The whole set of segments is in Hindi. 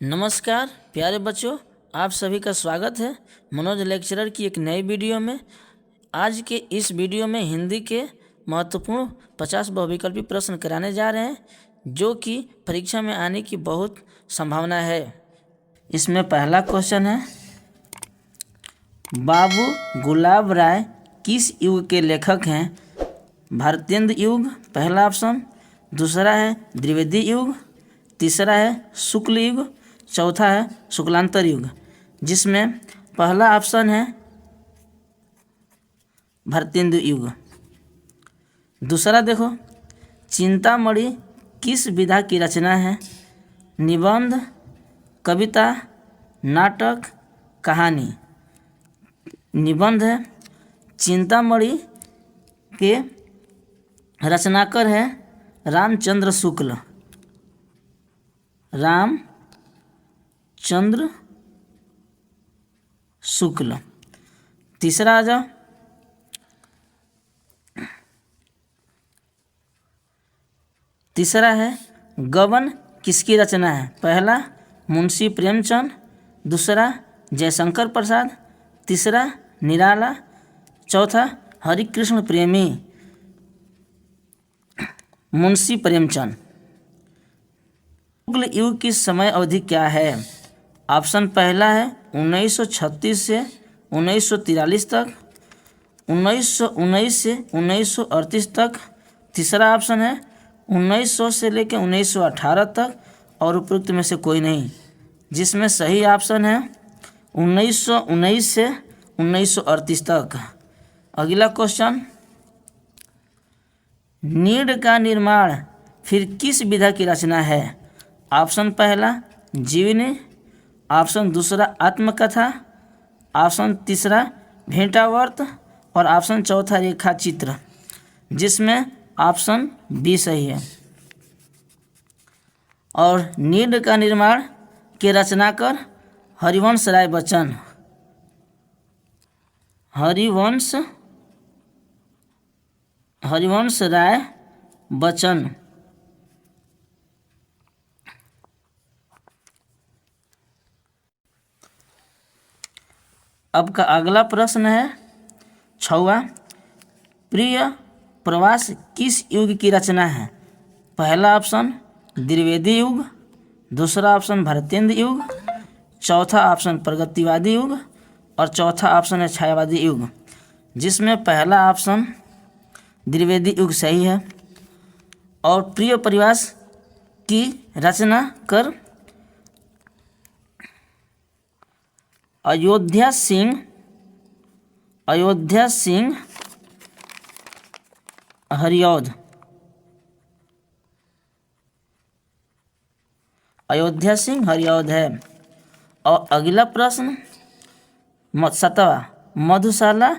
नमस्कार प्यारे बच्चों, आप सभी का स्वागत है मनोज लेक्चरर की एक नई वीडियो में। आज के इस वीडियो में हिंदी के महत्वपूर्ण 50 बहुविकल्पी प्रश्न कराने जा रहे हैं, जो कि परीक्षा में आने की बहुत संभावना है। इसमें पहला क्वेश्चन है, बाबू गुलाब राय किस युग के लेखक हैं? भारतेंद्र युग पहला ऑप्शन, दूसरा है द्विवेदी युग, तीसरा है शुक्ल युग, चौथा है शुक्लांतर युग। जिसमें पहला ऑप्शन है भारतेंदु युग। दूसरा देखो, चिंतामणि किस विधा की रचना है? निबंध, कविता, नाटक, कहानी। निबंध है। चिंतामणि के रचनाकार है रामचंद्र शुक्ल। रामचंद्र शुक्ल। तीसरा आ जाओ, तीसरा है गबन किसकी रचना है? पहला मुंशी प्रेमचंद, दूसरा जयशंकर प्रसाद, तीसरा निराला, चौथा हरिकृष्ण प्रेमी। मुंशी प्रेमचंद। शुक्ल युग की समय अवधि क्या है? ऑप्शन पहला है 1936 से 1943 तक, 1919 से 1938 तक। तीसरा ऑप्शन है 1900 से लेकर 1918 तक, और उपयुक्त में से कोई नहीं। जिसमें सही ऑप्शन है 1919 से 1938 तक। अगला क्वेश्चन, नीड़ का निर्माण फिर किस विधा की रचना है? ऑप्शन पहला जीवनी, ऑप्शन दूसरा आत्मकथा, ऑप्शन तीसरा भेंटावर्त, और ऑप्शन चौथा रेखा चित्र। जिसमें ऑप्शन बी सही है। और नीड़ का निर्माण के रचनाकार हरिवंश राय बच्चन। हरिवंश राय बच्चन। अब का अगला प्रश्न है 6वां, प्रिय प्रवास किस युग की रचना है? पहला ऑप्शन द्विवेदी युग, दूसरा ऑप्शन भारतेंद्र युग, चौथा ऑप्शन प्रगतिवादी युग, और चौथा ऑप्शन है छायावादी युग। जिसमें पहला ऑप्शन द्विवेदी युग सही है। और प्रिय प्रवास की रचना कर अयोध्या सिंह हरिऔध। अयोध्या सिंह हरिऔध है। और अगला प्रश्न 7वां, मधुशाला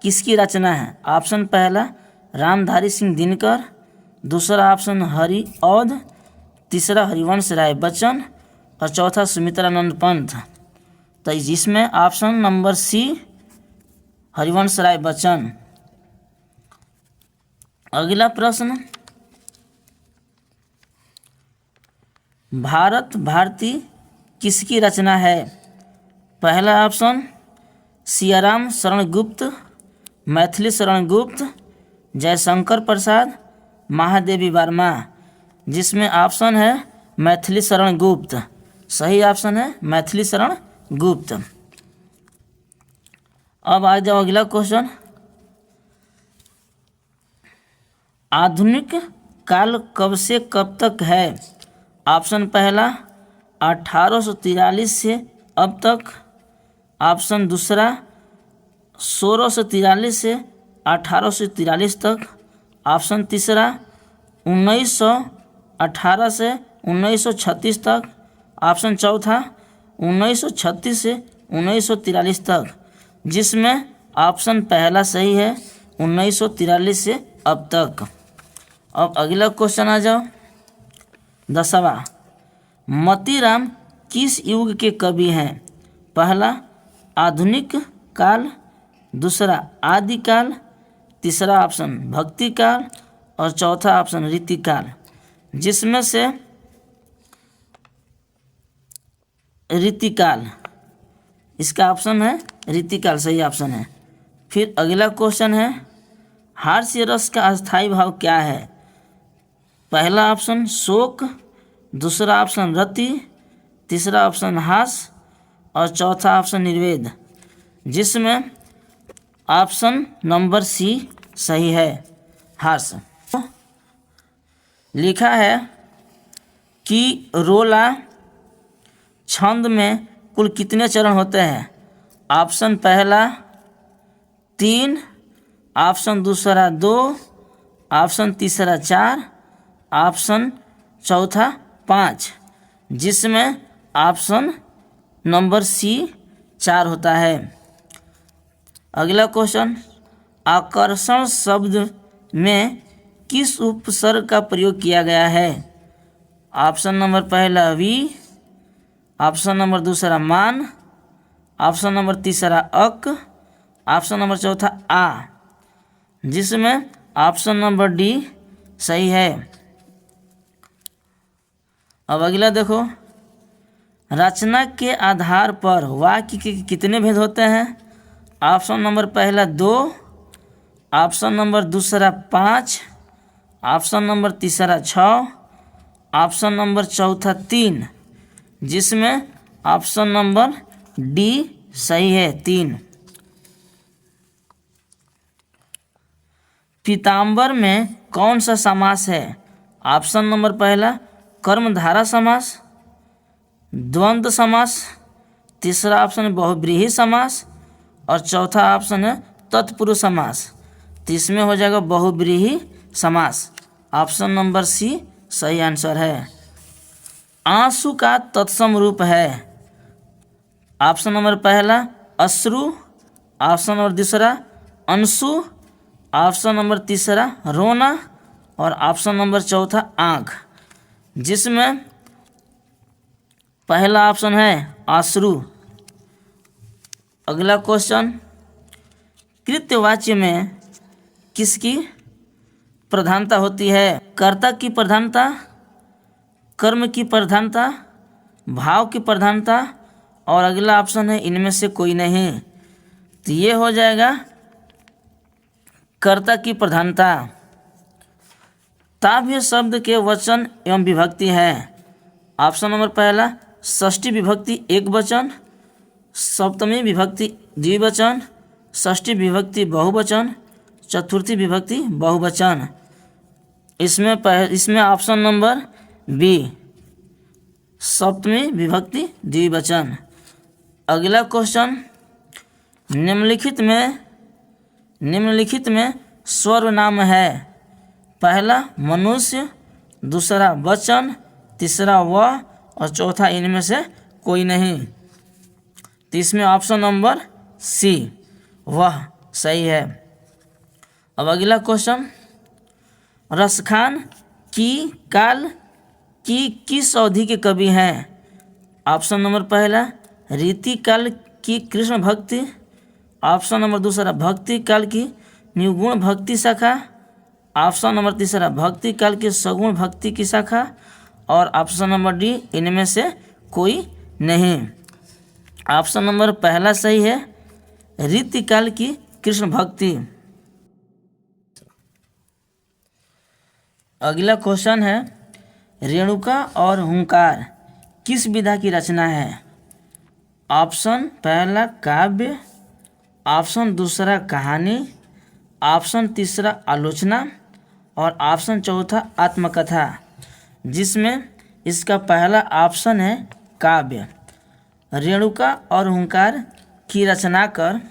किसकी रचना है? ऑप्शन पहला रामधारी सिंह दिनकर, दूसरा ऑप्शन हरिऔध, तीसरा हरिवंश राय बच्चन, और चौथा सुमित्रानंद पंत। तो जिसमें ऑप्शन नंबर सी हरिवंश राय बच्चन। अगला प्रश्न, भारत भारती किसकी रचना है? पहला ऑप्शन सियाराम शरण गुप्त, मैथिली शरण गुप्त, जयशंकर प्रसाद, महादेवी वर्मा। जिसमें ऑप्शन है मैथिली शरण गुप्त। सही ऑप्शन है मैथिली शरण गुप्त। अब आ जाओ अगला क्वेश्चन, आधुनिक काल कब से कब तक है? ऑप्शन पहला 1843 से अब तक, ऑप्शन दूसरा 1643 से 1843 तक, ऑप्शन तीसरा 1918 से 1936 तक, ऑप्शन चौथा 1936 से 1943 तक। जिसमें ऑप्शन पहला सही है 1943 से अब तक। अब अगला क्वेश्चन आ जाओ 10वां, मोतीराम किस युग के कवि हैं? पहला आधुनिक काल, दूसरा आदिकाल, तीसरा ऑप्शन भक्ति काल, और चौथा ऑप्शन रीतिकाल। जिसमें से रीतिकाल, इसका ऑप्शन है रीतिकाल, सही ऑप्शन है। फिर अगला क्वेश्चन है हास्य रस का अस्थायी भाव क्या है? पहला ऑप्शन शोक, दूसरा ऑप्शन रति, तीसरा ऑप्शन हास और चौथा ऑप्शन निर्वेद, जिसमें ऑप्शन नंबर सी सही है, हास। लिखा है कि रोला छंद में कुल कितने चरण होते हैं? ऑप्शन पहला 3, ऑप्शन दूसरा 2, ऑप्शन तीसरा 4, ऑप्शन चौथा 5, जिसमें ऑप्शन नंबर सी 4 होता है। अगला क्वेश्चन, आकर्षण शब्द में किस उपसर्ग का प्रयोग किया गया है? ऑप्शन नंबर पहला वी, ऑप्शन नंबर दूसरा मान, ऑप्शन नंबर तीसरा अक, ऑप्शन नंबर चौथा आ, जिसमें ऑप्शन नंबर डी सही है। अब अगला देखो, रचना के आधार पर वाक्य के कितने भेद होते हैं? ऑप्शन नंबर पहला 2, ऑप्शन नंबर दूसरा 5, ऑप्शन नंबर तीसरा 6, ऑप्शन नंबर चौथा 3, जिसमें ऑप्शन नंबर डी सही है, 3। पीताम्बर में कौन सा समास है? ऑप्शन नंबर पहला कर्मधारा समास, द्वंद्व समास, तीसरा ऑप्शन है बहुव्रीहि समास और चौथा ऑप्शन है तत्पुरुष समास। तो इसमें हो जाएगा बहुव्रीहि समास, ऑप्शन नंबर सी सही आंसर है। आंसू का तत्सम रूप है? ऑप्शन नंबर पहला अश्रु, ऑप्शन नंबर दूसरा अंशु, ऑप्शन नंबर तीसरा रोना और ऑप्शन नंबर चौथा आँख, जिसमें पहला ऑप्शन है अश्रु। अगला क्वेश्चन, कृत्यवाच्य में किसकी प्रधानता होती है? कर्ता की प्रधानता, कर्म की प्रधानता, भाव की प्रधानता और अगला ऑप्शन है इनमें से कोई नहीं। तो ये हो जाएगा कर्ता की प्रधानता। ताभ्य शब्द के वचन एवं विभक्ति है? ऑप्शन नंबर पहला षष्ठी विभक्ति एक वचन, सप्तमी विभक्ति द्विवचन, षष्ठी विभक्ति बहुवचन, चतुर्थी विभक्ति बहुवचन। इसमें ऑप्शन नंबर बी सप्तमी विभक्ति द्विवचन। अगला क्वेश्चन, निम्नलिखित में सर्वनाम है? पहला मनुष्य, दूसरा वचन, तीसरा वह और चौथा इनमें से कोई नहीं। तो इसमें ऑप्शन नंबर सी वह सही है। अब अगला क्वेश्चन, रसखान की काल की किस अवधि के कवि हैं? ऑप्शन नंबर पहला रीति काल की कृष्ण भक्ति, ऑप्शन नंबर दूसरा भक्ति काल की निर्गुण भक्ति शाखा, ऑप्शन नंबर तीसरा भक्ति काल की सगुण भक्ति की शाखा और ऑप्शन नंबर डी इनमें से कोई नहीं। ऑप्शन नंबर पहला सही है, रीति काल की कृष्ण भक्ति। अगला क्वेश्चन है, रेणुका और हुंकार किस विधा की रचना है? ऑप्शन पहला काव्य, ऑप्शन दूसरा कहानी, ऑप्शन तीसरा आलोचना और ऑप्शन चौथा आत्मकथा, जिसमें इसका पहला ऑप्शन है काव्य। रेणुका और हुंकार की रचनाकार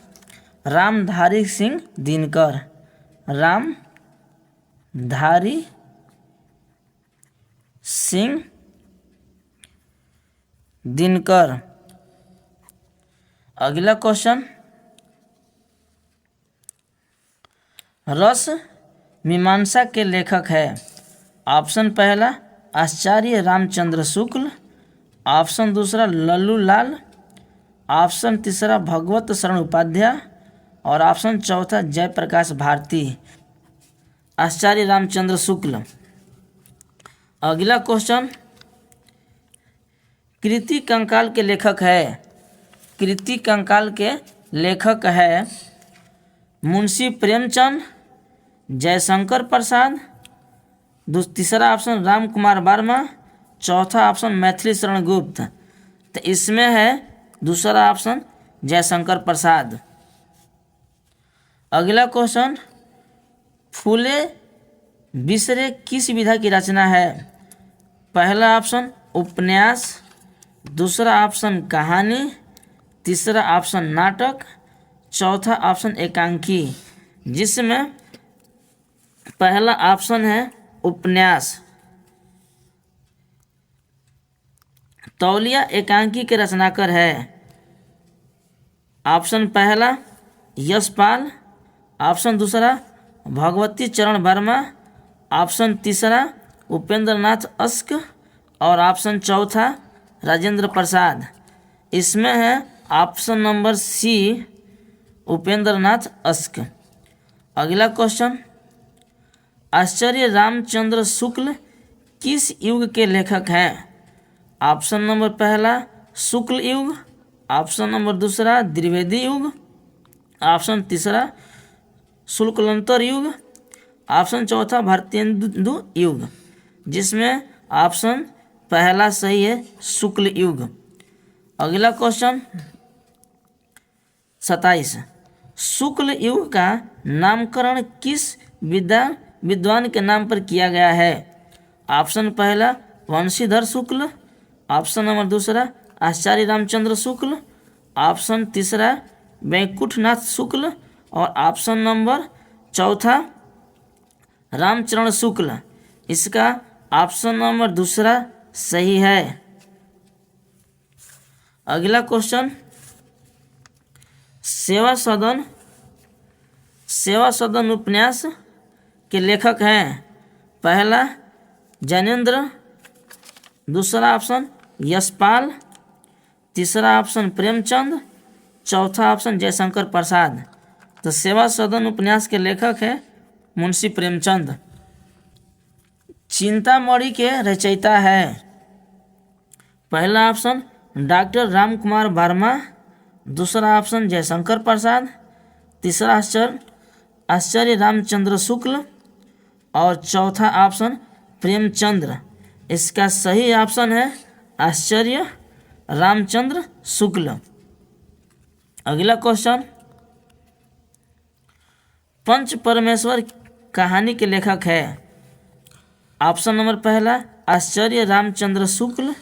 रामधारी सिंह दिनकर, रामधारी सिंह दिनकर। अगला क्वेश्चन, रस मीमांसा के लेखक है? ऑप्शन पहला आचार्य रामचंद्र शुक्ल, ऑप्शन दूसरा लल्लू लाल, ऑप्शन तीसरा भगवत शरण उपाध्याय और ऑप्शन चौथा जयप्रकाश भारती। आचार्य रामचंद्र शुक्ल। अगला क्वेश्चन, कृति कंकाल के लेखक है, कृति कंकाल के लेखक है मुंशी प्रेमचंद, जयशंकर प्रसाद, तीसरा ऑप्शन राम कुमार वर्मा, चौथा ऑप्शन मैथिली शरण गुप्त। तो इसमें है दूसरा ऑप्शन जयशंकर प्रसाद। अगला क्वेश्चन, फूले बिसरे किस विधा की रचना है? पहला ऑप्शन उपन्यास, दूसरा ऑप्शन कहानी, तीसरा ऑप्शन नाटक, चौथा ऑप्शन एकांकी। जिसमें पहला ऑप्शन है उपन्यास। तौलिया एकांकी के रचनाकार है ऑप्शन पहला यशपाल, ऑप्शन दूसरा भगवती चरण वर्मा, ऑप्शन तीसरा उपेंद्र नाथ अस्क और ऑप्शन चौथा राजेंद्र प्रसाद। इसमें है ऑप्शन नंबर सी उपेंद्र नाथ अस्क। अगला क्वेश्चन, आचार्य रामचंद्र शुक्ल किस युग के लेखक हैं? ऑप्शन नंबर पहला शुक्ल युग, ऑप्शन नंबर दूसरा द्विवेदी युग, ऑप्शन तीसरा शुक्लांतर युग, ऑप्शन चौथा भारतेंदु युग। जिसमें ऑप्शन पहला सही है शुक्ल युग। अगला क्वेश्चन 27, शुक्ल युग का नामकरण किस विद्वान के नाम पर किया गया है? ऑप्शन पहला वंशीधर शुक्ल, ऑप्शन नंबर दूसरा आचार्य रामचंद्र शुक्ल, ऑप्शन तीसरा वैकुंठनाथ शुक्ल और ऑप्शन नंबर चौथा रामचरण शुक्ल। इसका ऑप्शन नंबर दूसरा सही है। अगला क्वेश्चन, सेवा सदन उपन्यास के लेखक हैं। पहला जैनेन्द्र, दूसरा ऑप्शन यशपाल, तीसरा ऑप्शन प्रेमचंद, चौथा ऑप्शन जयशंकर प्रसाद। तो सेवा सदन उपन्यास के लेखक है मुंशी प्रेमचंद। चिंतामणि के रचयिता है। पहला ऑप्शन डॉक्टर राम कुमार वर्मा, दूसरा ऑप्शन जयशंकर प्रसाद, तीसरा आचार्य रामचंद्र शुक्ल और चौथा ऑप्शन प्रेमचंद्र। इसका सही ऑप्शन है आचार्य रामचंद्र शुक्ल। अगला क्वेश्चन, पंच परमेश्वर कहानी के लेखक है। ऑप्शन नंबर पहला आचार्य रामचंद्र शुक्ल,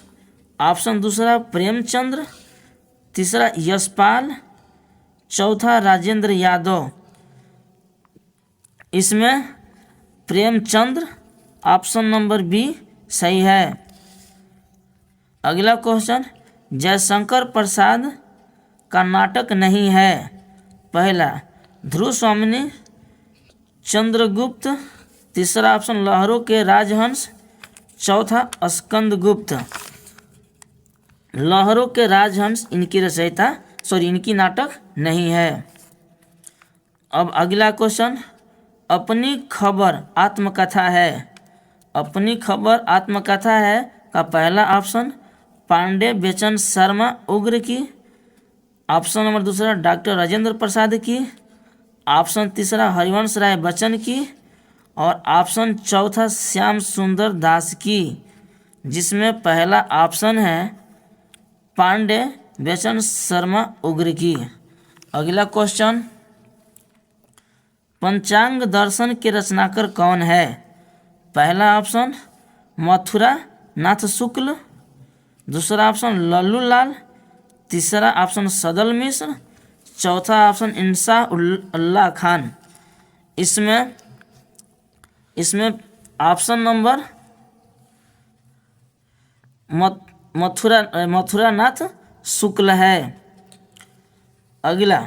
ऑप्शन दूसरा प्रेमचंद्र, तीसरा यशपाल, चौथा राजेंद्र यादव। इसमें प्रेमचंद्र ऑप्शन नंबर बी सही है। अगला क्वेश्चन, जयशंकर प्रसाद का नाटक नहीं है। पहला ध्रुव स्वामिनी, चंद्रगुप्त, तीसरा ऑप्शन लहरों के राजहंस, चौथा स्कंदगुप्त। लहरों के राजहंस इनकी रचयिता इनकी नाटक नहीं है। अब अगला क्वेश्चन, अपनी खबर आत्मकथा है। अपनी खबर आत्मकथा है का पहला ऑप्शन पांडे बेचन शर्मा उग्र की, ऑप्शन नंबर दूसरा डॉक्टर राजेंद्र प्रसाद की, ऑप्शन तीसरा हरिवंश राय बच्चन की और ऑप्शन चौथा श्याम सुंदर दास की। जिसमें पहला ऑप्शन है पांडे बेचन शर्मा उग्र की। अगला क्वेश्चन, पंचांग दर्शन के रचनाकार कौन है? पहला ऑप्शन मथुरा नाथ शुक्ल, दूसरा ऑप्शन लल्लू लाल, तीसरा ऑप्शन सदल मिश्र, चौथा ऑप्शन इंसाह उल्लाह खान। इसमें ऑप्शन नंबर मथुरा नाथ शुक्ल है। अगला,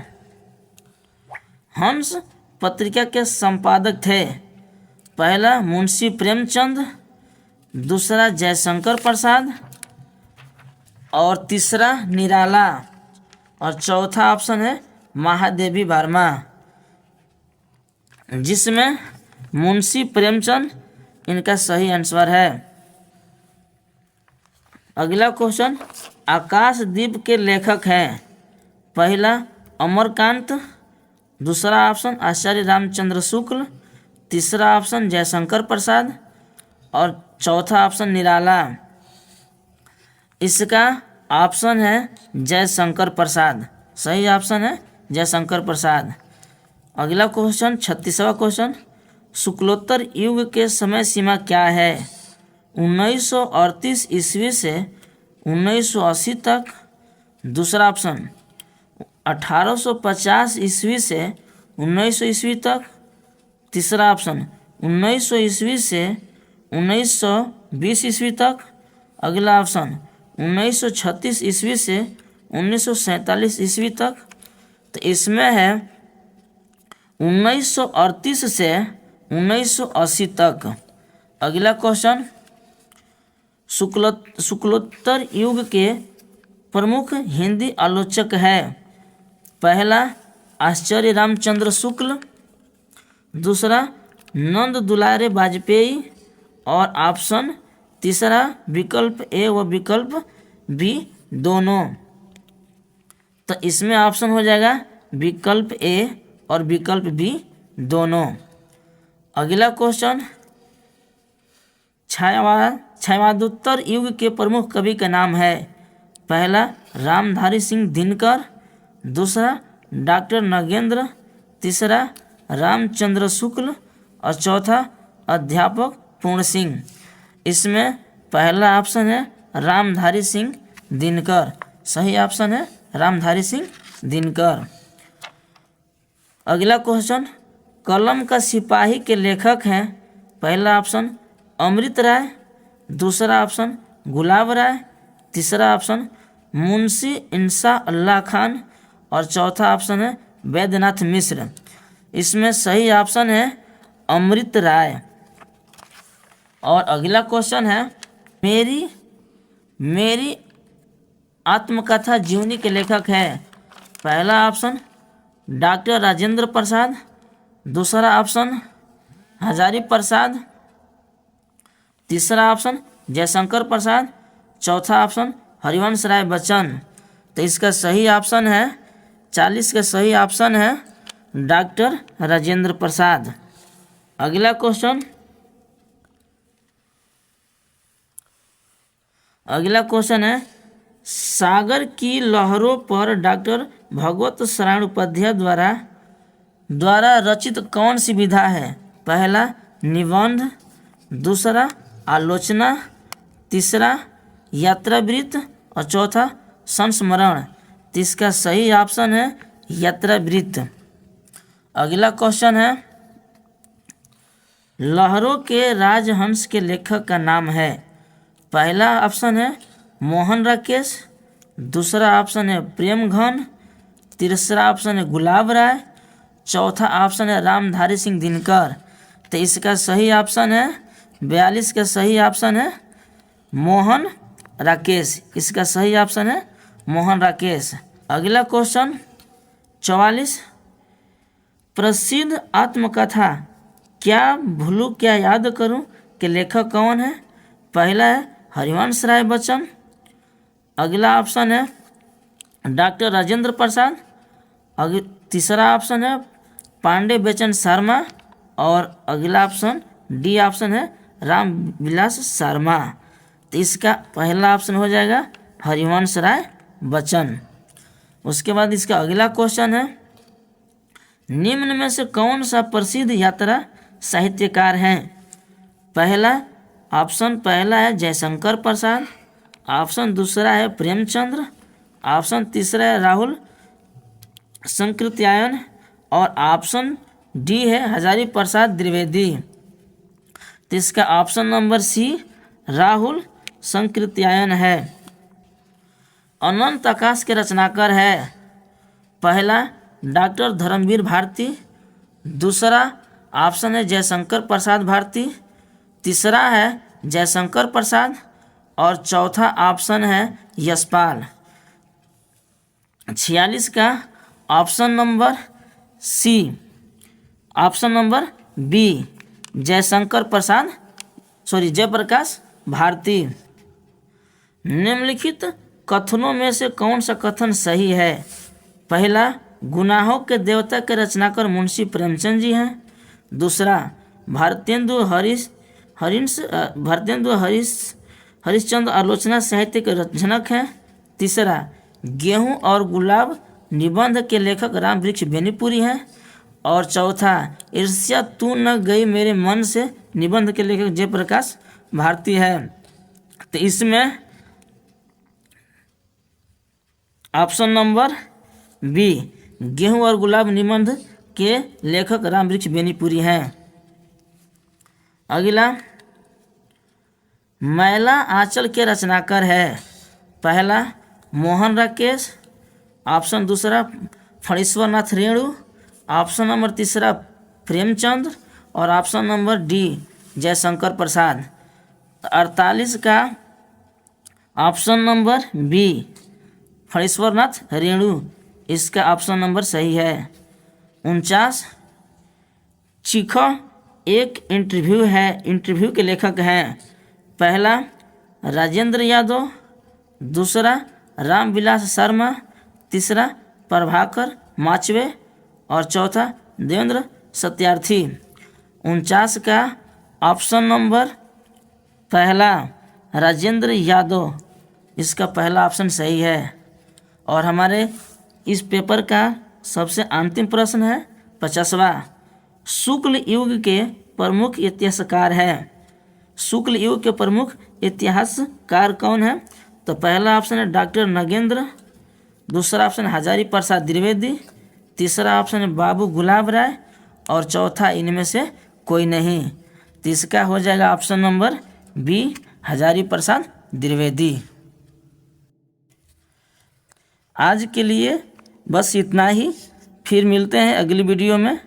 हंस पत्रिका के संपादक थे। पहला मुंशी प्रेमचंद, दूसरा जयशंकर प्रसाद और तीसरा निराला और चौथा ऑप्शन है महादेवी वर्मा। जिसमें मुंशी प्रेमचंद इनका सही आंसर है। अगला क्वेश्चन, आकाशदीप के लेखक हैं। पहला अमरकांत, दूसरा ऑप्शन आचार्य रामचंद्र शुक्ल, तीसरा ऑप्शन जयशंकर प्रसाद और चौथा ऑप्शन निराला। इसका ऑप्शन है जयशंकर प्रसाद, सही ऑप्शन है जयशंकर प्रसाद। अगला क्वेश्चन 36वां क्वेश्चन, शुक्लोत्तर युग के समय सीमा क्या है? 1938 ईस्वी से 1980 तक। दूसरा ऑप्शन 1850 ईस्वी से 1900 ईस्वी तक। तीसरा ऑप्शन 1900 ईस्वी से 1920 ईस्वी तक। अगला ऑप्शन 1936 ईस्वी से 1947 ईस्वी तक। तो इसमें है 1938 से 1980 तक। अगला क्वेश्चन, शुक्लोत्तर युग के प्रमुख हिंदी आलोचक है। पहला आचार्य रामचंद्र शुक्ल, दूसरा नंद दुलारे वाजपेयी और ऑप्शन तीसरा विकल्प ए व विकल्प बी दोनों। तो इसमें ऑप्शन हो जाएगा विकल्प ए और विकल्प बी दोनों। अगला क्वेश्चन, छायावादोत्तर युग के प्रमुख कवि का नाम है। पहला रामधारी सिंह दिनकर, दूसरा डॉक्टर नगेंद्र, तीसरा रामचंद्र शुक्ल और चौथा अध्यापक पूर्ण सिंह। इसमें पहला ऑप्शन है रामधारी सिंह दिनकर, सही ऑप्शन है रामधारी सिंह दिनकर। अगला क्वेश्चन, कलम का सिपाही के लेखक हैं। पहला ऑप्शन अमृत राय, दूसरा ऑप्शन गुलाब राय, तीसरा ऑप्शन मुंशी इंसा अल्लाह खान और चौथा ऑप्शन है वैद्यनाथ मिश्र। इसमें सही ऑप्शन है अमृत राय। और अगला क्वेश्चन है, मेरी आत्मकथा जीवनी के लेखक है। पहला ऑप्शन डॉक्टर राजेंद्र प्रसाद, दूसरा ऑप्शन हजारी प्रसाद, तीसरा ऑप्शन जयशंकर प्रसाद, चौथा ऑप्शन हरिवंश राय बच्चन। तो इसका सही ऑप्शन है 40 का सही ऑप्शन है डॉक्टर राजेंद्र प्रसाद। अगला क्वेश्चन है, सागर की लहरों पर डॉक्टर भगवत शरण उपाध्याय द्वारा रचित कौन सी विधा है? पहला निबंध, दूसरा आलोचना, तीसरा यात्रावृत्त और चौथा संस्मरण। तो इसका सही ऑप्शन है यात्रावृत्त। अगला क्वेश्चन है, लहरों के राजहंस के लेखक का नाम है। पहला ऑप्शन है मोहन राकेश, दूसरा ऑप्शन है प्रेम घन, तीसरा ऑप्शन है गुलाब राय, चौथा ऑप्शन है रामधारी सिंह दिनकर। तो इसका सही ऑप्शन है 42 का सही ऑप्शन है मोहन राकेश। इसका सही ऑप्शन है मोहन राकेश। अगला क्वेश्चन 44, प्रसिद्ध आत्मकथा क्या भूलूं क्या याद करूं के लेखक कौन है? पहला है हरिवंश राय बच्चन, अगला ऑप्शन है डॉक्टर राजेंद्र प्रसाद, तीसरा ऑप्शन है पांडे बेचन शर्मा और अगला ऑप्शन डी ऑप्शन है राम विलास शर्मा। तो इसका पहला ऑप्शन हो जाएगा हरिवंश राय बच्चन। उसके बाद इसका अगला क्वेश्चन है, निम्न में से कौन सा प्रसिद्ध यात्रा साहित्यकार हैं? पहला है जयशंकर प्रसाद, ऑप्शन दूसरा है प्रेमचंद्र, ऑप्शन तीसरा है राहुल संकृत्यायन और ऑप्शन डी है हजारी प्रसाद द्विवेदी। तो इसका option number C Rahul Sankrityayan है। अनंत आकाश के रचनाकार है। पहला डॉक्टर धर्मवीर भारती, दूसरा ऑप्शन है जयशंकर प्रसाद भारती, तीसरा है जयशंकर प्रसाद और चौथा ऑप्शन है यशपाल। 46 का option number C, option number B Jaiprakash Bharti. निम्नलिखित कथनों में से कौन सा कथन सही है? पहला, गुनाहों के देवता के रचनाकार मुंशी प्रेमचंद जी हैं। दूसरा, भारतेंदु हरिश्चंद्र आलोचना साहित्य के जनक हैं। तीसरा, गेहूं और गुलाब निबंध के लेखक राम वृक्ष बेनीपुरी हैं। और चौथा, ईर्ष्या तू न गई मेरे मन से निबंध के लेखक जयप्रकाश भारती है। तो इसमें ऑप्शन नंबर बी, गेहूं और गुलाब निबंध के लेखक राम वृक्ष बेनीपुरी हैं। अगला, मैला आंचल के रचनाकार है। पहला, मोहन राकेश। ऑप्शन दूसरा, फणीश्वरनाथ रेणु। ऑप्शन नंबर तीसरा, प्रेमचंद। और option number D, Jaishankar Prasad. 48 का option number B, Phanishwarnath Renu, इसका ऑप्शन नंबर सही है। 49, चिखो एक इंटरव्यू के लेखक हैं। पहला, राजेंद्र यादव। दूसरा, रामविलास शर्मा। तीसरा, प्रभाकर माचवे। और चौथा, देवेंद्र सत्यार्थी। 49 का ऑप्शन नंबर पहला, राजेंद्र यादव, इसका पहला ऑप्शन सही है। और हमारे इस पेपर का सबसे अंतिम प्रश्न है 50वां। शुक्ल युग के प्रमुख इतिहासकार हैं। शुक्ल युग के प्रमुख इतिहासकार कौन है? तो पहला ऑप्शन है डॉक्टर नगेंद्र। दूसरा ऑप्शन हजारी प्रसाद द्विवेदी। तीसरा ऑप्शन है बाबू गुलाब राय। और चौथा इनमें से कोई नहीं। तो इसका हो जाएगा option number B, Hazari Prasad Dwivedi. आज के लिए बस इतना ही। फिर मिलते हैं अगली वीडियो में।